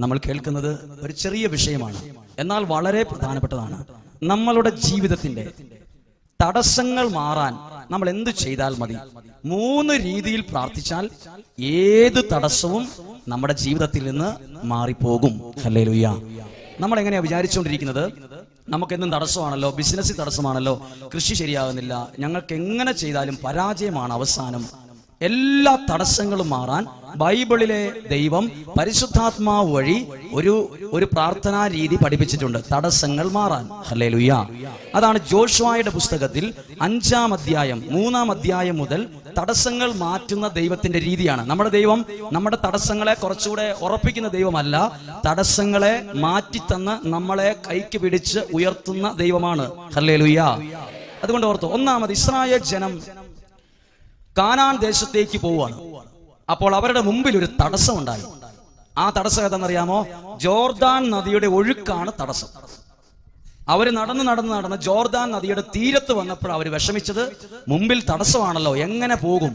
നമ്മൾ കേൾക്കുന്നത് ഒരു ചെറിയ വിഷയമാണ്, എന്നാൽ വളരെ പ്രധാനപ്പെട്ടതാണ്. നമ്മളുടെ ജീവിതത്തിന്റെ തടസ്സങ്ങൾ മാറാൻ നമ്മൾ എന്തു ചെയ്താൽ മതി? 3 രീതിയിൽ പ്രാർത്ഥിച്ചാൽ ഏത് തടസ്സവും നമ്മുടെ ജീവിതത്തിൽ നിന്ന് മാറിപ്പോകും. ഹല്ലേലൂയ. നമ്മൾ എങ്ങനെയാ വിചാരിച്ചുകൊണ്ടിരിക്കുന്നത്? നമുക്കെന്നും തടസ്സമാണല്ലോ, ബിസിനസ്സിൽ തടസ്സമാണല്ലോ, കൃഷി ശരിയാകുന്നില്ല, ഞങ്ങൾക്ക് എങ്ങനെ ചെയ്താലും പരാജയമാണ് അവസാനം. എല്ലാ തടസ്സങ്ങളും മാറാൻ ബൈബിളിലെ ദൈവം പരിശുദ്ധാത്മാവ് വഴി ഒരു പ്രാർത്ഥനാ രീതി പഠിപ്പിച്ചിട്ടുണ്ട്, തടസ്സങ്ങൾ മാറാൻ. ഹല്ലേലൂയ. അതാണ് ജോഷുവയുടെ പുസ്തകത്തിൽ 5-ാം അധ്യായം 3-ാം അധ്യായം മുതൽ തടസ്സങ്ങൾ മാറ്റുന്ന ദൈവത്തിന്റെ രീതിയാണ്. നമ്മുടെ ദൈവം നമ്മുടെ തടസ്സങ്ങളെ കുറച്ചുകൂടെ ഉറപ്പിക്കുന്ന ദൈവമല്ല, തടസ്സങ്ങളെ മാറ്റിത്തന്ന് നമ്മളെ കൈക്ക് പിടിച്ച് ഉയർത്തുന്ന ദൈവമാണ്. ഹല്ലേലൂയ. അതുകൊണ്ട് ഓർത്തു, ഒന്നാമത് ഇസ്രായേൽ ജനം കാനാൻ ദേശത്തേക്ക് പോവുകയാണ്. അപ്പോൾ അവരുടെ മുമ്പിൽ ഒരു തടസ്സം ഉണ്ടായി. ആ തടസ്സം ഏതെന്നറിയാമോ? ജോർദാൻ നദിയുടെ ഒഴുക്കാണ് തടസ്സം. അവർ നടന്ന് ജോർദാൻ നദിയുടെ തീരത്ത് വന്നപ്പോൾ അവർ വിഷമിച്ചത്, മുമ്പിൽ തടസ്സമാണല്ലോ, എങ്ങനെ പോകും?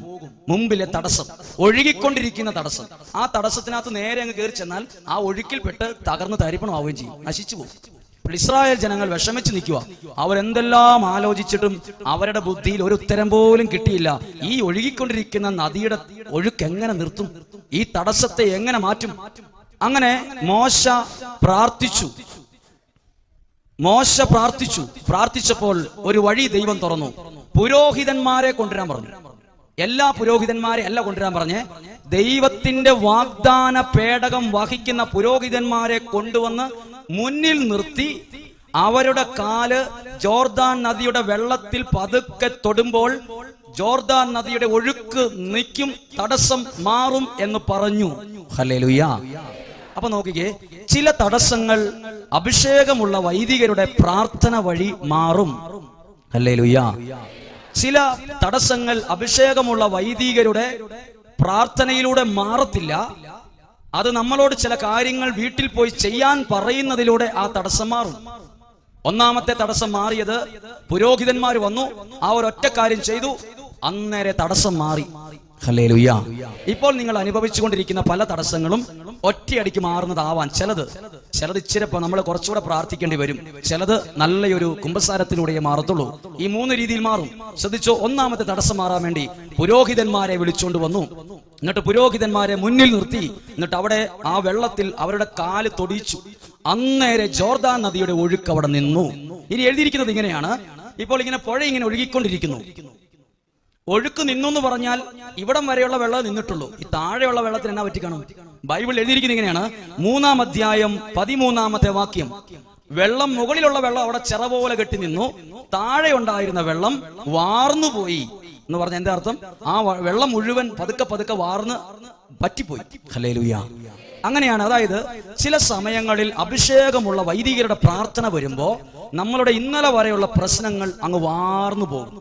മുമ്പിലെ തടസ്സം, ഒഴുകിക്കൊണ്ടിരിക്കുന്ന തടസ്സം. ആ തടസ്സത്തിനകത്ത് നേരെ അങ്ങ് കയറി ചെന്നാൽ ആ ഒഴുക്കിൽപ്പെട്ട് തകർന്ന് തരിപ്പണമാവുകയും ചെയ്യും, നശിച്ചു പോകും. ഇസ്രായേൽ ജനങ്ങൾ വിഷമിച്ച് നിൽക്കുക. അവരെന്തെല്ലാം ആലോചിച്ചിട്ടും അവരുടെ ബുദ്ധിയിൽ ഒരു ഉത്തരം പോലും കിട്ടിയില്ല. ഈ ഒഴുകിക്കൊണ്ടിരിക്കുന്ന നദിയുടെ ഒഴുക്ക് എങ്ങനെ നിർത്തും? ഈ തടസ്സത്തെ എങ്ങനെ മാറ്റും? അങ്ങനെ മോശ പ്രാർത്ഥിച്ചപ്പോൾ ഒരു വഴി ദൈവം തുറന്നു. പുരോഹിതന്മാരെ കൊണ്ടുവരാൻ പറഞ്ഞു. എല്ലാ പുരോഹിതന്മാരെ അല്ല കൊണ്ടുവരാൻ പറഞ്ഞ്, ദൈവത്തിന്റെ വാഗ്ദാന പേടകം വഹിക്കുന്ന പുരോഹിതന്മാരെ കൊണ്ടുവന്ന് മുന്നിൽ നിർത്തി അവരുടെ കാല് ജോർദാൻ നദിയുടെ വെള്ളത്തിൽ പതുക്കെ തൊടുമ്പോൾ ജോർദാൻ നദിയുടെ ഒഴുക്ക് നിൽക്കും, തടസ്സം മാറും എന്ന് പറഞ്ഞു. ഹല്ലേലൂയ. അപ്പൊ നോക്കിക്കേ, ചില തടസ്സങ്ങൾ അഭിഷേകമുള്ള വൈദികരുടെ പ്രാർത്ഥന വഴി മാറും. ഹല്ലേലൂയ. ചില തടസ്സങ്ങൾ അഭിഷേകമുള്ള വൈദികരുടെ പ്രാർത്ഥനയിലൂടെ മാറത്തില്ല. അത് നമ്മളോട് ചില കാര്യങ്ങൾ വീട്ടിൽ പോയി ചെയ്യാൻ പറയുന്നതിലൂടെ ആ തടസ്സം മാറും. ഒന്നാമത്തെ തടസ്സം മാറിയത്, പുരോഹിതന്മാർ വന്നു, ആ ഒരൊറ്റ കാര്യം ചെയ്തു, അന്നേരെ തടസ്സം മാറി. ഹല്ലേലൂയ. ഇപ്പോൾ നിങ്ങൾ അനുഭവിച്ചുകൊണ്ടിരിക്കുന്ന പല തടസ്സങ്ങളും ഒറ്റയടിക്ക് മാറുന്നതാവാൻ. ചിലത് ഇച്ചിരപ്പോ നമ്മൾ കുറച്ചുകൂടെ പ്രാർത്ഥിക്കേണ്ടി വരും. ചിലത് നല്ലൊരു കുമ്പസാരത്തിലൂടെ മാറത്തുള്ളൂ. ഈ 3 രീതിയിൽ മാറും. ശ്രദ്ധിച്ചോ. ഒന്നാമത്തെ തടസ്സം മാറാൻ വേണ്ടി പുരോഹിതന്മാരെ വിളിച്ചുകൊണ്ട് വന്നു. എന്നിട്ട് പുരോഹിതന്മാരെ മുന്നിൽ നിർത്തി. എന്നിട്ട് അവിടെ ആ വെള്ളത്തിൽ അവരുടെ കാല് തൊടിച്ചു. അന്നേരെ ജോർദാൻ നദിയുടെ ഒഴുക്ക് അവിടെ നിന്നു. ഇനി എഴുതിയിരിക്കുന്നത് ഇങ്ങനെയാണ്, ഇപ്പോൾ ഇങ്ങനെ പുഴ ഇങ്ങനെ ഒഴുകിക്കൊണ്ടിരിക്കുന്നു. ഒഴുക്ക് നിന്നു എന്ന് പറഞ്ഞാൽ ഇവിടം വരെയുള്ള വെള്ളം നിന്നിട്ടുള്ളൂ. ഈ താഴെയുള്ള വെള്ളത്തിന് എന്നാ പറ്റി കാണും? ബൈബിൾ എഴുതിയിരിക്കുന്നത് ഇങ്ങനെയാണ്, 3-ാം അധ്യായം 13-ാമത്തെ വാക്യം. വെള്ളം, മുകളിലുള്ള വെള്ളം അവിടെ ചിറ പോലെ കെട്ടി നിന്നു, താഴെ ഉണ്ടായിരുന്ന വെള്ളം വാർന്നുപോയി എന്ന് പറഞ്ഞ എന്താ അർത്ഥം? ആ വെള്ളം മുഴുവൻ പതുക്കെ വാർന്ന് പറ്റിപ്പോയി. ഹല്ലേലൂയ. അങ്ങനെയാണ്. അതായത് ചില സമയങ്ങളിൽ അഭിഷേകമുള്ള വൈദികരുടെ പ്രാർത്ഥന വരുമ്പോ നമ്മളുടെ ഇന്നലെ വരെയുള്ള പ്രശ്നങ്ങൾ അങ്ങ് വാർന്നു പോകും.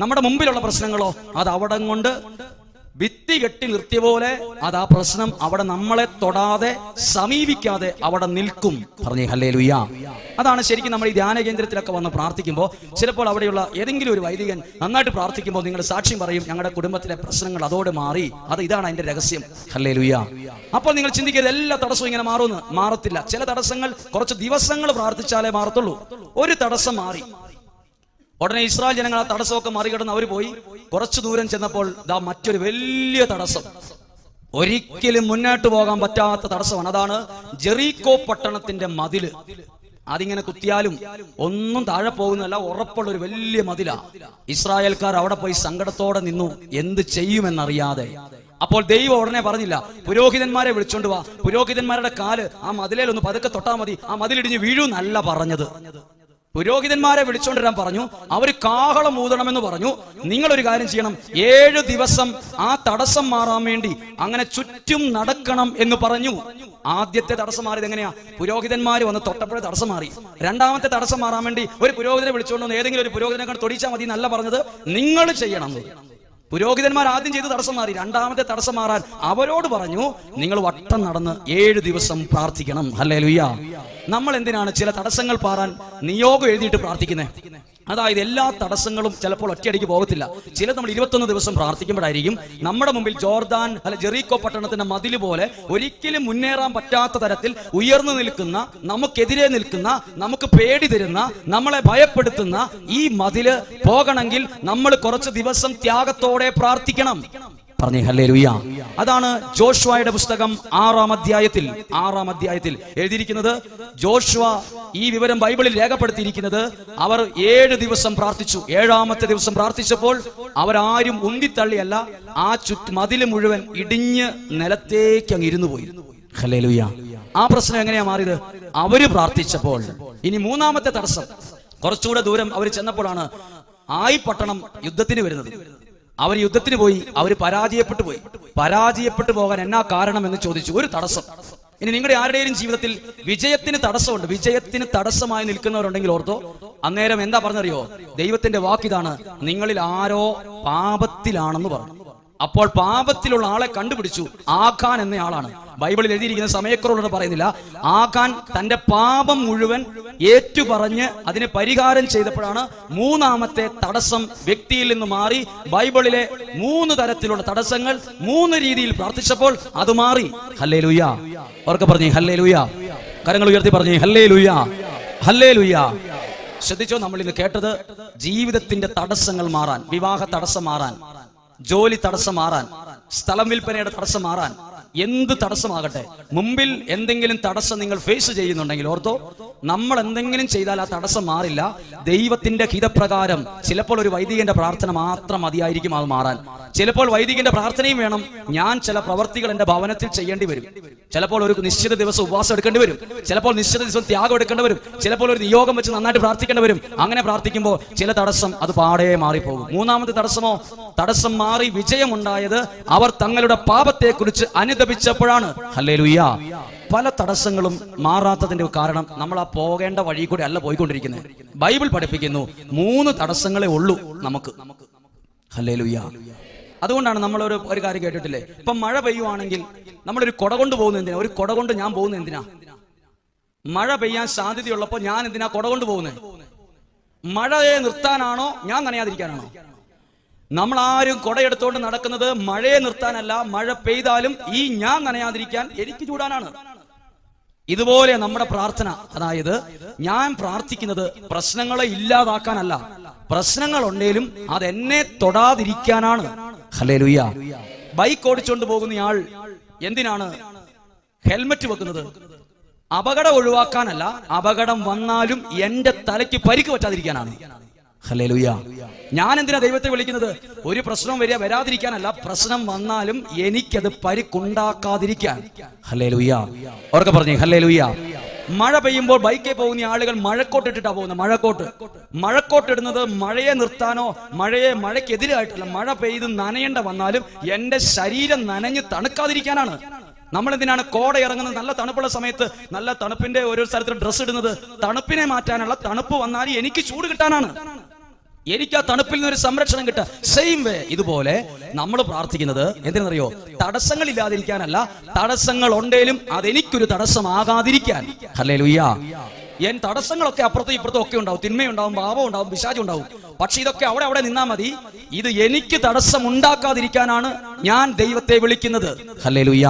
നമ്മുടെ മുമ്പിലുള്ള പ്രശ്നങ്ങളോ അത് അവിടെ കൊണ്ട് ഭിത്തി കെട്ടി നിർത്തിയ പോലെ അത് ആ പ്രശ്നം അവിടെ നമ്മളെ തൊടാതെ സമീപിക്കാതെ അവിടെ നിൽക്കും. പറഞ്ഞേ ഹല്ലേലൂയ. അതാണ് ശരിക്കും നമ്മൾ ഈ ധ്യാന കേന്ദ്രത്തിലൊക്കെ വന്ന് പ്രാർത്ഥിക്കുമ്പോൾ ചിലപ്പോൾ അവിടെയുള്ള ഏതെങ്കിലും ഒരു വൈദികൻ നന്നായിട്ട് പ്രാർത്ഥിക്കുമ്പോൾ നിങ്ങൾ സാക്ഷ്യം പറയും, ഞങ്ങളുടെ കുടുംബത്തിലെ പ്രശ്നങ്ങൾ അതോടെ മാറി. ഇതാണ് അതിന്റെ രഹസ്യം. ഹല്ലേലൂയ. അപ്പോൾ നിങ്ങൾ ചിന്തിക്കരുത് എല്ലാ തടസ്സവും ഇങ്ങനെ മാറുമെന്ന്. മാറത്തില്ല. ചില തടസ്സങ്ങൾ കുറച്ച് ദിവസങ്ങൾ പ്രാർത്ഥിച്ചാലേ മാറത്തുള്ളൂ. ഒരു തടസ്സം മാറി ഉടനെ ഇസ്രായേൽ ജനങ്ങൾ ആ തടസ്സമൊക്കെ മറികടന്ന് അവർ പോയി. കുറച്ചു ദൂരം ചെന്നപ്പോൾ മറ്റൊരു വലിയ തടസ്സം, ഒരിക്കലും മുന്നോട്ട് പോകാൻ പറ്റാത്ത തടസ്സമാണ്. അതാണ് ജെറീക്കോ പട്ടണത്തിന്റെ മതില്. അതിങ്ങനെ കുത്തിയാലും ഒന്നും താഴെ പോകുന്നതല്ല, ഉറപ്പുള്ള ഒരു വലിയ മതിലാ. ഇസ്രായേൽക്കാർ അവിടെ പോയി സങ്കടത്തോടെ നിന്നു, എന്ത് ചെയ്യുമെന്നറിയാതെ. അപ്പോൾ ദൈവം ഉടനെ പറഞ്ഞില്ല, പുരോഹിതന്മാരെ വിളിച്ചോണ്ട് വാ, പുരോഹിതന്മാരുടെ കാല് ആ മതിലേൽ ഒന്ന് പതുക്കെ തൊട്ടാൽ മതി, ആ മതിലിടിഞ്ഞ് വീഴുന്നല്ല പറഞ്ഞത്. പുരോഹിതന്മാരെ വിളിച്ചോണ്ടിരാൻ പറഞ്ഞു. അവർ കാഹളം ഊതണമെന്ന് പറഞ്ഞു. നിങ്ങളൊരു കാര്യം ചെയ്യണം, 7 ദിവസം ആ തടസ്സം മാറാൻ വേണ്ടി അങ്ങനെ ചുറ്റും നടക്കണം എന്ന് പറഞ്ഞു. ആദ്യത്തെ തടസ്സം മാറിയത് എങ്ങനെയാ? പുരോഹിതന്മാര് വന്ന് തൊട്ടപ്പോഴേ തടസ്സം മാറി. രണ്ടാമത്തെ തടസ്സം മാറാൻ വേണ്ടി ഒരു പുരോഹിതനെ വിളിച്ചുകൊണ്ട് വന്ന് ഏതെങ്കിലും ഒരു പുരോഹിതനെ കണ്ട് തൊടിച്ചാൽ മതി എന്നല്ല പറഞ്ഞത്, നിങ്ങൾ ചെയ്യണം. പുരോഹിതന്മാർ ആദ്യം ചെയ്ത് തടസ്സം മാറി. രണ്ടാമത്തെ തടസ്സം മാറാൻ അവരോട് പറഞ്ഞു, നിങ്ങൾ വട്ടം നടന്ന് 7 ദിവസം പ്രാർത്ഥിക്കണം. ഹല്ലേലൂയ. നമ്മൾ എന്തിനാണ് ചില തടസ്സങ്ങൾ പാറാൻ നിയോഗം എഴുതിയിട്ട് പ്രാർത്ഥിക്കുന്നത്? അതായത് എല്ലാ തടസ്സങ്ങളും ചിലപ്പോൾ ഒറ്റയടിക്ക് പോകത്തില്ല. ചിലത് നമ്മൾ 21 ദിവസം പ്രാർത്ഥിക്കുമ്പോഴായിരിക്കും നമ്മുടെ മുമ്പിൽ ജോർദാൻ അല്ല ജെറീക്കോ പട്ടണത്തിന്റെ മതിൽ പോലെ ഒരിക്കലും മുന്നേറാൻ പറ്റാത്ത തരത്തിൽ ഉയർന്നു നിൽക്കുന്ന, നമുക്കെതിരെ നിൽക്കുന്ന, നമുക്ക് പേടി തരുന്ന, നമ്മളെ ഭയപ്പെടുത്തുന്ന ഈ മതില് പോകണമെങ്കിൽ നമ്മൾ കുറച്ച് ദിവസം ത്യാഗത്തോടെ പ്രാർത്ഥിക്കണം. പറഞ്ഞേ ഹല്ലേലൂയ. അതാണ് ജോഷുവയുടെ പുസ്തകം 6-ാം അധ്യായത്തിൽ എഴുതിയിരിക്കുന്നത്. ജോഷുവ ഈ വിവരം ബൈബിളിൽ രേഖപ്പെടുത്തിയിരിക്കുന്നത് അവർ 7 ദിവസം പ്രാർത്ഥിച്ചു. 7ാമത്തെ ദിവസം പ്രാർത്ഥിച്ചപ്പോൾ അവരാരും ഉന്തിത്തള്ളിയല്ല, ആ മതില് മുഴുവൻ ഇടിഞ്ഞ് നിലത്തേക്ക് അങ്ങ് ഇരുന്നു പോയി. ഹല്ലേലൂയ. ആ പ്രശ്നം എങ്ങനെയാ മാറിയത്? അവര് പ്രാർത്ഥിച്ചപ്പോൾ. ഇനി 3ാമത്തെ തടസ്സം, കുറച്ചുകൂടെ ദൂരം അവർ ചെന്നപ്പോഴാണ് ആയി പട്ടണം യുദ്ധത്തിന് വരുന്നത്. അവർ യുദ്ധത്തിന് പോയി, അവർ പരാജയപ്പെട്ടു പോകാൻ എന്നാ കാരണം എന്ന് ചോദിച്ചു. ഒരു തടസ്സം. ഇനി നിങ്ങളുടെ ആരുടെയും ജീവിതത്തിൽ വിജയത്തിന് തടസ്സമുണ്ട്, വിജയത്തിന് തടസ്സമായി നിൽക്കുന്നവരുണ്ടെങ്കിൽ ഓർത്തോ, അന്നേരം എന്താ പറഞ്ഞറിയോ? ദൈവത്തിന്റെ വാക്കിതാണ്, നിങ്ങളിൽ ആരോ പാപത്തിലാണെന്ന് പറഞ്ഞു. അപ്പോൾ പാപത്തിലുള്ള ആളെ കണ്ടുപിടിച്ചു. ആഖാൻ എന്നയാളാണ്. ബൈബിളിൽ എഴുതിയിരിക്കുന്ന സമയക്കുറവുള്ളത് പറയുന്നില്ല. ആഖാൻ തന്റെ പാപം മുഴുവൻ ഏറ്റുപറഞ്ഞ് അതിന് പരിഹാരം ചെയ്തപ്പോഴാണ് 3ാമത്തെ തടസ്സം വ്യക്തിയിൽ നിന്ന് മാറി. ബൈബിളിലെ 3 തരത്തിലുള്ള തടസ്സങ്ങൾ 3 രീതിയിൽ പ്രാർത്ഥിച്ചപ്പോൾ അത് മാറി. ഹല്ലേലൂയ. അവർക്ക് പറഞ്ഞേ ഹല്ലേലൂയ. കരങ്ങൾ ഉയർത്തി പറഞ്ഞേ ഹല്ലേലൂയ, ഹല്ലേലൂയ. ശ്രദ്ധിച്ചോ, നമ്മൾ ഇന്ന് കേട്ടത് ജീവിതത്തിന്റെ തടസ്സങ്ങൾ മാറാൻ, വിവാഹ തടസ്സം മാറാൻ, ജോലി തടസ്സം മാറാൻ, സ്ഥലം വിൽപ്പനയുടെ തടസ്സം മാറാൻ, എന്ത് തടസ്സമാകട്ടെ, മുമ്പിൽ എന്തെങ്കിലും തടസ്സം നിങ്ങൾ ഫേസ് ചെയ്യുന്നുണ്ടെങ്കിൽ ഓർത്തോ, നമ്മൾ എന്തെങ്കിലും ചെയ്താൽ ആ തടസ്സം മാറില്ല. ദൈവത്തിന്റെ ഹിതപ്രകാരം ചിലപ്പോൾ ഒരു വൈദികന്റെ പ്രാർത്ഥന മാത്രം മതിയായിരിക്കും അത് മാറാൻ. ചിലപ്പോൾ വൈദികന്റെ പ്രാർത്ഥനയും വേണം. ഞാൻ ചില പ്രവർത്തികൾ എന്റെ ഭവനത്തിൽ ചെയ്യേണ്ടി വരും. ചിലപ്പോൾ ഒരു നിശ്ചിത ദിവസം ഉപവാസം എടുക്കേണ്ടി വരും. ചിലപ്പോൾ നിശ്ചിത ദിവസം ത്യാഗം എടുക്കേണ്ടി വരും. ചിലപ്പോൾ ഒരു നിയോഗം വെച്ച് നന്നായിട്ട് പ്രാർത്ഥിക്കേണ്ടി വരും. അങ്ങനെ പ്രാർത്ഥിക്കുമ്പോൾ ചില തടസ്സം അത് പാടെ മാറിപ്പോകും. 3ാമത്തെ തടസ്സമോ, തടസ്സം മാറി വിജയമുണ്ടായത് അവർ തങ്ങളുടെ പാപത്തെക്കുറിച്ച് അനുതപിച്ചപ്പോഴാണ്. ഹല്ലേലൂയ. പല തടസ്സങ്ങളും മാറാത്തതിന്റെ കാരണം നമ്മൾ ആ പോകേണ്ട വഴി കൂടെ അല്ല പോയിക്കൊണ്ടിരിക്കുന്നത്. ബൈബിൾ പഠിപ്പിക്കുന്നു 3 തടസ്സങ്ങളെ ഉള്ളൂ നമുക്ക്. ഹല്ലേലൂയ. അതുകൊണ്ടാണ് നമ്മൾ ഒരു കാര്യം കേട്ടിട്ടില്ലേ, ഇപ്പം മഴ പെയ്യുവാണെങ്കിൽ നമ്മളൊരു കുട കൊണ്ട് പോകുന്നത് എന്തിനാ? ഒരു കുട കൊണ്ട് ഞാൻ പോകുന്നത് എന്തിനാ? മഴ പെയ്യാൻ സാധ്യതയുള്ളപ്പോൾ ഞാൻ എന്തിനാ കുട കൊണ്ട് പോകുന്നത്? മഴയെ നിർത്താനാണോ, ഞാൻ നനയാതിരിക്കാനാണോ? നമ്മൾ ആരും കുടയെടുത്തോണ്ട് നടക്കുന്നത് മഴയെ നിർത്താനല്ല, മഴ പെയ്താലും ഈ ഞാൻ നനയാതിരിക്കാൻ, എനിക്ക് ചൂടാനാണ്. ഇതുപോലെ നമ്മുടെ പ്രാർത്ഥന, അതായത് ഞാൻ പ്രാർത്ഥിക്കുന്നത് പ്രശ്നങ്ങളെ ഇല്ലാതാക്കാനല്ല, പ്രശ്നങ്ങൾ ഉണ്ടെങ്കിലും അതെന്നെ തൊടാതിരിക്കാനാണ്. ഹല്ലേലൂയ. ബൈക്ക് ഓടിച്ചോണ്ട് പോകുന്നയാൾ എന്തിനാണ് ഹെൽമെറ്റ് വെക്കുന്നത്? അപകടം ഒഴിവാക്കാനല്ല, അപകടം വന്നാലും എന്റെ തലയ്ക്ക് പരിക്ക് പറ്റാതിരിക്കാനാണ്. ഹല്ലേലൂയ. ഞാൻ എന്തിനാ ദൈവത്തെ വിളിക്കുന്നത്? ഒരു പ്രശ്നം വരാതിരിക്കാനല്ല, പ്രശ്നം വന്നാലും എനിക്കത് പരിക്കുണ്ടാക്കാതിരിക്കാൻ. ഹല്ലേലൂയ. അവർക്ക് പറഞ്ഞേ ഹല്ലേലൂയ. മഴ പെയ്യുമ്പോൾ ബൈക്കിൽ പോകുന്ന ആളുകൾ മഴക്കോട്ട് ഇട്ടിട്ടാ പോകുന്നത്. മഴക്കോട്ട് ഇടുന്നത് മഴയെ നിർത്താനോ മഴയ്ക്കെതിരായിട്ടല്ല, മഴ പെയ്ത് നനയേണ്ട വന്നാലും എന്റെ ശരീരം നനഞ്ഞ് തണുക്കാതിരിക്കാനാണ്. നമ്മൾ എന്തിനാണ് കോട ഇറങ്ങുന്നത്? നല്ല തണുപ്പുള്ള സമയത്ത് നല്ല തണുപ്പിന്റെ ഓരോ സ്ഥലത്തിൽ ഡ്രസ്സ് ഇടുന്നത് തണുപ്പിനെ മാറ്റാനുള്ള, തണുപ്പ് വന്നാൽ എനിക്ക് ചൂട് കിട്ടാനാണ്, എനിക്ക് ആ തണുപ്പിൽ നിന്നൊരു സംരക്ഷണം കിട്ടുക. സെയിം വേ ഇതുപോലെ നമ്മൾ പ്രാർത്ഥിക്കുന്നത് എന്തിനറിയോ? തടസ്സങ്ങൾ ഇല്ലാതിരിക്കാനല്ല, തടസ്സങ്ങൾ ഉണ്ടെങ്കിലും അതെനിക്കൊരു തടസ്സമാകാതിരിക്കാൻ. ഹല്ലേലൂയ. എൻ തടസ്സങ്ങളൊക്കെ അപ്പുറത്തും ഇപ്പുറത്തും ഒക്കെ ഉണ്ടാവും, തിന്മയുണ്ടാവും, പാപം ഉണ്ടാവും, പിശാചും ഉണ്ടാവും. പക്ഷെ ഇതൊക്കെ അവിടെ നിന്നാ മതി. ഇത് എനിക്ക് തടസ്സം ഉണ്ടാക്കാതിരിക്കാനാണ് ഞാൻ ദൈവത്തെ വിളിക്കുന്നത്. ഹല്ലേലൂയ.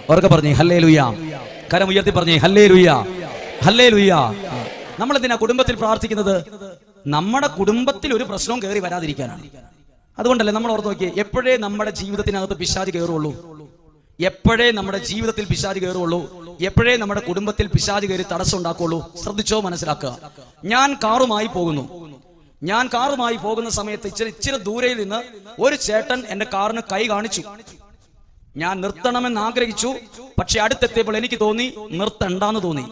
അവർക്ക് പറഞ്ഞേ ഹല്ലേലൂയ. കരം ഉയർത്തി പറഞ്ഞേ ഹല്ലേലൂയ, ഹല്ലേലൂയ. നമ്മൾ എന്തിനാ കുടുംബത്തിൽ പ്രാർത്ഥിക്കുന്നത്? നമ്മുടെ കുടുംബത്തിൽ ഒരു പ്രശ്നവും കയറി വരാതിരിക്കാനാണ്. അതുകൊണ്ടല്ലേ നമ്മൾ ഓർത്ത് നോക്കിയേ, എപ്പോഴേ നമ്മുടെ ജീവിതത്തിനകത്ത് പിശാച് കയറുള്ളൂ, എപ്പോഴേ നമ്മുടെ ജീവിതത്തിൽ പിശാച് കയറുള്ളൂ, എപ്പോഴേ നമ്മുടെ കുടുംബത്തിൽ പിശാച് കയറി തടസ്സം ഉണ്ടാക്കുള്ളൂ. ശ്രദ്ധിച്ചോ, മനസ്സിലാക്കുക. ഞാൻ കാറുമായി പോകുന്ന സമയത്ത് ഇച്ചിരി ദൂരയിൽ നിന്ന് ഒരു ചേട്ടൻ എന്റെ കാറിന് കൈ കാണിച്ചു. ഞാൻ നിർത്തണമെന്ന് ആഗ്രഹിച്ചു. പക്ഷെ അടുത്തെത്തിയപ്പോൾ എനിക്ക് തോന്നി നിർത്തണ്ടെന്ന് തോന്നി.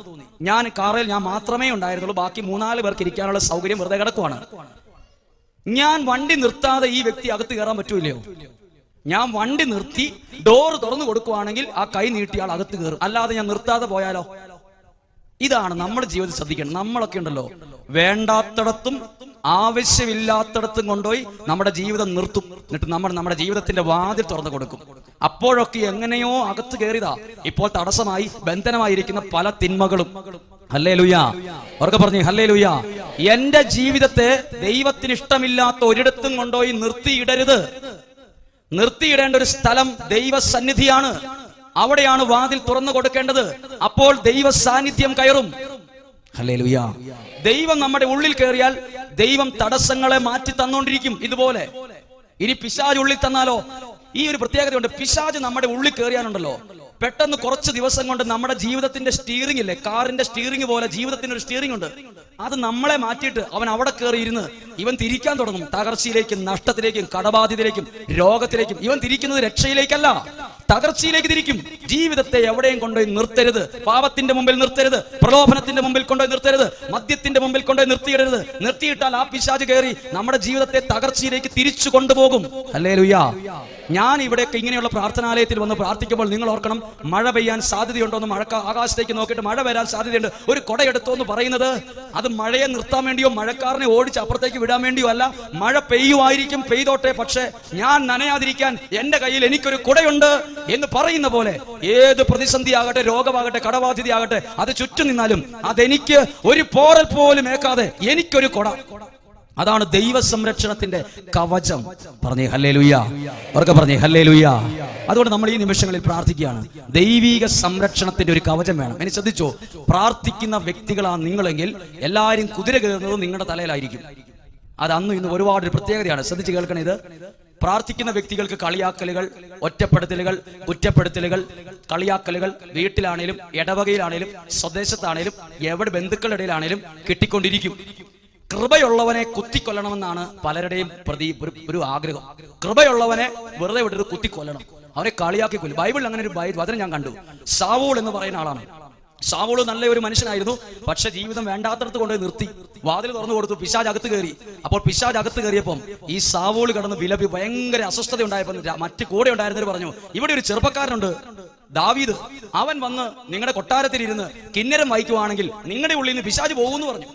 കാറിൽ ഞാൻ മാത്രമേ ഉണ്ടായിരുന്നുള്ളൂ, ബാക്കി 3-4 പേർക്ക് ഇരിക്കാനുള്ള സൗകര്യം വെറുതെ കിടക്കുവാണ്. ഞാൻ വണ്ടി നിർത്താതെ ഈ വ്യക്തി അകത്ത് കയറാൻ പറ്റൂല്ലയോ? ഞാൻ വണ്ടി നിർത്തി ഡോർ തുറന്നു കൊടുക്കുവാണെങ്കിൽ ആ കൈ നീട്ടിയാൽ അകത്ത് കയറും. അല്ലാതെ ഞാൻ നിർത്താതെ പോയാലോ? ഇതാണ് നമ്മുടെ ജീവിതത്തിൽ ശ്രദ്ധിക്കണം. നമ്മളൊക്കെ ഉണ്ടല്ലോ, വേണ്ടാത്തടത്തും ആവശ്യമില്ലാത്തടത്തും കൊണ്ടുപോയി നമ്മുടെ ജീവിതം നിർത്തും. എന്നിട്ട് നമ്മുടെ ജീവിതത്തിന്റെ വാതിൽ തുറന്നു കൊടുക്കും. അപ്പോഴൊക്കെ എങ്ങനെയോ അകത്ത് കയറിയതാ ഇപ്പോൾ തടസ്സമായി ബന്ധനമായിരിക്കുന്ന പല തിന്മകളും. ഹല്ലേലൂയ. അവർക്ക് പറഞ്ഞു ഹല്ലേലൂയ. എന്റെ ജീവിതത്തെ ദൈവത്തിന് ഇഷ്ടമില്ലാത്ത ഒരിടത്തും കൊണ്ടുപോയി നിർത്തിയിടരുത്. നിർത്തിയിടേണ്ട ഒരു സ്ഥലം ദൈവസന്നിധിയാണ്. അവിടെയാണ് വാതിൽ തുറന്നു കൊടുക്കേണ്ടത്. അപ്പോൾ ദൈവ സാന്നിധ്യം കയറും. ഹല്ലേലൂയ. ദൈവം നമ്മുടെ ഉള്ളിൽ കയറിയാൽ ദൈവം തടസ്സങ്ങളെ മാറ്റി തന്നുകൊണ്ടിരിക്കും. ഇതുപോലെ ഇനി പിശാച് ഉള്ളിൽ തന്നാലോ? ഈ ഒരു പ്രത്യേകതയുണ്ട്. പിശാച് നമ്മുടെ ഉള്ളിൽ കയറിയാനുണ്ടല്ലോ, പെട്ടെന്ന് കുറച്ച് ദിവസം കൊണ്ട് നമ്മുടെ ജീവിതത്തിന്റെ സ്റ്റിയറിംഗ് ഇല്ലേ, കാറിന്റെ സ്റ്റിയറിംഗ് പോലെ ജീവിതത്തിന് ഒരു സ്റ്റിയറിംഗ് ഉണ്ട്. അത് നമ്മളെ മാറ്റിയിട്ട് അവൻ അവിടെ കയറി ഇരുന്ന് ഇവൻ തിരിക്കാൻ തുടങ്ങും. തകർച്ചയിലേക്കും നഷ്ടത്തിലേക്കും കടബാധ്യതയിലേക്കും രോഗത്തിലേക്കും. ഇവൻ തിരിക്കുന്നത് രക്ഷയിലേക്കല്ല, തകർച്ചയിലേക്ക് തിരിക്കും. ജീവിതത്തെ എവിടെയും കൊണ്ടുപോയി നിർത്തരുത്. പാപത്തിന്റെ മുമ്പിൽ നിർത്തരുത്, പ്രലോഭനത്തിന്റെ മുമ്പിൽ കൊണ്ടുപോയി നിർത്തരുത്, മദ്യത്തിന്റെ മുമ്പിൽ കൊണ്ടുപോയി നിർത്തിയിടരുത്. നിർത്തിയിട്ടാൽ ആ പിശാച് കയറി നമ്മുടെ ജീവിതത്തെ തകർച്ചയിലേക്ക് തിരിച്ചു കൊണ്ടുപോകും. ഹല്ലേലൂയ. ഞാൻ ഇവിടെയൊക്കെ ഇങ്ങനെയുള്ള പ്രാർത്ഥനാലയത്തിൽ വന്ന് പ്രാർത്ഥിക്കുമ്പോൾ നിങ്ങൾ ഓർക്കണം, മഴ പെയ്യാൻ സാധ്യതയുണ്ടോ എന്ന് ആകാശത്തേക്ക് നോക്കിയിട്ട് മഴ വരാൻ സാധ്യതയുണ്ട്, ഒരു കുടയെടുത്തോ എന്ന് പറയുന്നത് അത് മഴയെ നിർത്താൻ വേണ്ടിയോ മഴക്കാരനെ ഓടിച്ച് അപ്പുറത്തേക്ക് വിടാൻ വേണ്ടിയോ അല്ല. മഴ പെയ്യുമായിരിക്കും, പെയ്തോട്ടെ, പക്ഷെ ഞാൻ നനയാതിരിക്കാൻ എന്റെ കയ്യിൽ എനിക്കൊരു കുടയുണ്ട് എന്ന് പറയുന്ന പോലെ ഏത് പ്രതിസന്ധി ആകട്ടെ, രോഗമാകട്ടെ, കടബാധ്യതയാകട്ടെ, അത് ചുറ്റും നിന്നാലും അതെനിക്ക് ഒരു പോറൽ പോലും ഏക്കാതെ എനിക്കൊരു കുട. അതാണ് ദൈവ സംരക്ഷണത്തിന്റെ കവചം. പറഞ്ഞേ ഹല്ലേലൂയ. അവർക്ക് പറഞ്ഞേ ഹല്ലേലൂയ. അതുകൊണ്ട് നമ്മൾ ഈ നിമിഷങ്ങളിൽ പ്രാർത്ഥിക്കുകയാണ്, ദൈവിക സംരക്ഷണത്തിന്റെ ഒരു കവചം വേണം. എന്നെ ശ്രദ്ധിച്ചോ, പ്രാർത്ഥിക്കുന്ന വ്യക്തികളാണ് നിങ്ങളെങ്കിൽ എല്ലാവരും കുതിര കയറുന്നത് നിങ്ങളുടെ തലയിലായിരിക്കും. അത് അന്ന് ഇന്ന് ഒരുപാട് പ്രത്യേകതയാണ്. ശ്രദ്ധിച്ച് കേൾക്കണം. ഇത് പ്രാർത്ഥിക്കുന്ന വ്യക്തികൾക്ക് കളിയാക്കലുകൾ, ഒറ്റപ്പെടുത്തലുകൾ, കുറ്റപ്പെടുത്തലുകൾ, കളിയാക്കലുകൾ വീട്ടിലാണേലും ഇടവകയിലാണേലും സ്വദേശത്താണേലും എവിടെ ബന്ധുക്കളുടെ ഇടയിലാണേലും കിട്ടിക്കൊണ്ടിരിക്കും. കൃപയുള്ളവനെ കുത്തിക്കൊല്ലണമെന്നാണ് പലരുടെയും ഒരു ആഗ്രഹം. കൃപയുള്ളവനെ വെറുതെ വിട്ടിട്ട് കുത്തിക്കൊല്ലണം, അവനെ കളിയാക്കി കൊല്ലും. ബൈബിളിൽ അങ്ങനെ ഒരു വചനം ഞാൻ കണ്ടു. സാവൂൾ എന്ന് പറയുന്ന ആളാണ്. സാവൂൾ നല്ല ഒരു മനുഷ്യനായിരുന്നു, പക്ഷെ ജീവിതം വേണ്ടാത്തടത്ത് കൊണ്ടുപോയി നിർത്തി. വാതിൽ തുറന്നു കൊടുത്തു, പിശാച് അകത്ത് കയറി. അപ്പോൾ പിശാച് അകത്ത് കയറിയപ്പം ഈ സാവൂൾ കിടന്ന് വിലപി ഭയങ്കര അസ്വസ്ഥത ഉണ്ടായപ്പോൾ മറ്റു കൂടെ ഉണ്ടായിരുന്നവർ പറഞ്ഞു, ഇവിടെ ഒരു ചെറുപ്പക്കാരനുണ്ട് ദാവീദ്, അവൻ വന്ന് നിങ്ങളുടെ കൊട്ടാരത്തിൽ ഇരുന്ന് കിന്നരം വായിക്കുവാണെങ്കിൽ നിങ്ങളുടെ ഉള്ളിൽ നിന്ന് പിശാച് പോകുമെന്ന് പറഞ്ഞു.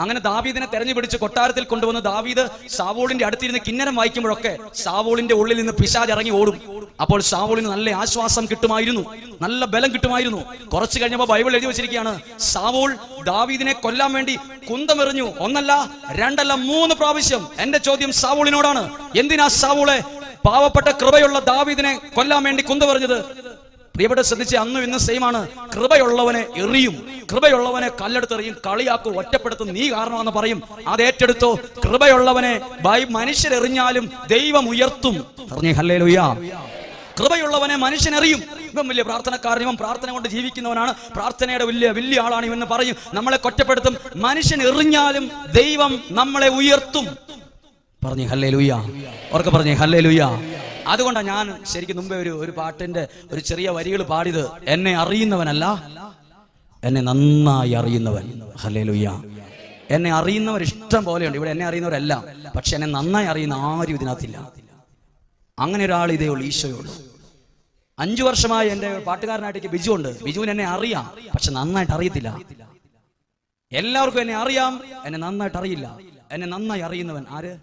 അങ്ങനെ ദാവീദിനെ തെരഞ്ഞുപിടിച്ച് കൊട്ടാരത്തിൽ കൊണ്ടുവന്ന് ദാവീദ് സാവൂളിന്റെ അടുത്തിരുന്ന് കിന്നരം വായിക്കുമ്പോഴൊക്കെ സാവൂളിന്റെ ഉള്ളിൽ നിന്ന് പിശാച് ഇറങ്ങി ഓടും. അപ്പോൾ സാവൂളിന് നല്ല ആശ്വാസം കിട്ടുമായിരുന്നു, നല്ല ബലം കിട്ടുമായിരുന്നു. കുറച്ചു കഴിഞ്ഞപ്പോൾ ബൈബിൾ എഴുതി വെച്ചിരിക്കുകയാണ്, സാവൂൾ ദാവീദിനെ കൊല്ലാൻ വേണ്ടി കുന്തമെറിഞ്ഞു. ഒന്നല്ല, രണ്ടല്ല, 3 പ്രാവശ്യം. എന്റെ ചോദ്യം സാവൂളിനോടാണ്, എന്തിനാ സാവൂളെ പാവപ്പെട്ട കൃപയുള്ള ദാവീദിനെ കൊല്ലാൻ വേണ്ടി കുന്തമെറിഞ്ഞത്? പ്രിയപ്പെട്ട ശ്രദ്ധിച്ച്, അന്നും ഇന്നും സെയിമാണ്. കൃപയുള്ളവനെ എറിയും, കൃപയുള്ളവനെ കല്ലെടുത്തെറിയും, കളിയാക്കും, ഒറ്റപ്പെടുത്തും, നീ കാരണമെന്ന് പറയും. അത് ഏറ്റെടുത്തോ. കൃപയുള്ളവനെ മനുഷ്യരെറിഞ്ഞാലും ദൈവം ഉയർത്തും. പറഞ്ഞേ ഹല്ലേലൂയ. കൃപയുള്ളവനെ മനുഷ്യനെറിയും. ഇവൻ വലിയ പ്രാർത്ഥനക്കാരൻ, ഇവൻ പ്രാർത്ഥന കൊണ്ട് ജീവിക്കുന്നവനാണ്, പ്രാർത്ഥനയുടെ വലിയ ആളാണ് ഇവന്ന് പറയും, നമ്മളെ കൊറ്റപ്പെടുത്തും. മനുഷ്യൻ എറിഞ്ഞാലും ദൈവം നമ്മളെ ഉയർത്തും. പറഞ്ഞേ ഹല്ലേലൂയ. അവർക്ക് പറഞ്ഞേ ഹല്ലേലൂയ. അതുകൊണ്ടാണ് ഞാൻ ശരിക്കും മുമ്പേ ഒരു പാട്ടിന്റെ ഒരു ചെറിയ വരികൾ പാടിയത്, എന്നെ അറിയുന്നവനല്ല, എന്നെ നന്നായി അറിയുന്നവൻ. ഹല്ലേലൂയ. എന്നെ അറിയുന്നവർ ഇഷ്ടം പോലെയുണ്ട് ഇവിടെ, എന്നെ അറിയുന്നവരല്ല, പക്ഷെ എന്നെ നന്നായി അറിയുന്ന ആരും ഇതിനകത്തില്ല. അങ്ങനെ ഒരാൾ ഇതേ ഉള്ളൂ, ഈശോയുള്ളൂ. 5 വർഷമായി എൻ്റെ പാട്ടുകാരനായിട്ട് ബിജു ഉണ്ട്. ബിജുവിന് എന്നെ അറിയാം, പക്ഷെ നന്നായിട്ട് അറിയത്തില്ല. എല്ലാവർക്കും എന്നെ അറിയാം, എന്നെ നന്നായിട്ട് അറിയില്ല. എന്നെ നന്നായി അറിയുന്നവൻ ആര്?